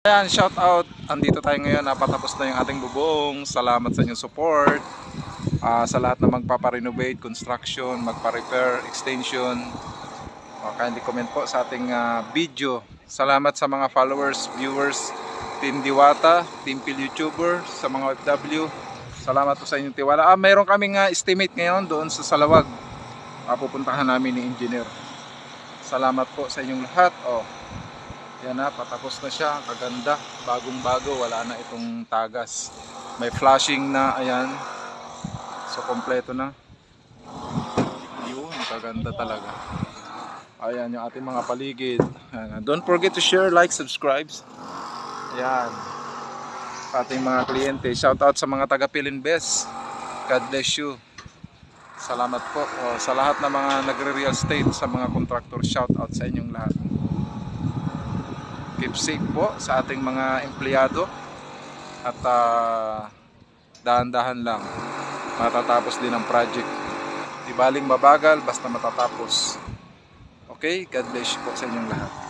Ayan, shout out. Andito tayo ngayon, napatapos na yung ating bubong. Salamat sa inyong support. Sa lahat na magpaparenovate, construction, magpa-repair, extension. Kindly comment po sa ating video. Salamat sa mga followers, viewers, Team Diwata, Team Pil YouTuber, sa mga OFW. Salamat po sa inyong tiwala. Mayroon kaming estimate ngayon doon sa Salawag. Pupuntahan namin ni engineer. Salamat po sa inyong lahat. Yan na, patapos na siya. Kaganda, bagong bago, wala na itong tagas. May flashing na, ayan. So kompleto na. Yun, kaganda talaga. Ayan yung ating mga paligid. Ayan. Don't forget to share, like, subscribe. Ayan. Ating mga kliyente. Shout out sa mga taga Pilinbest. God bless you. Salamat po sa lahat ng mga nagre-real estate, sa mga contractor. Shout out sa inyong lahat. Keep safe po sa ating mga empleyado. At dahan-dahan lang. Matatapos din ang project. Di baling mabagal, basta matatapos. Okay? God bless you po sa inyong lahat.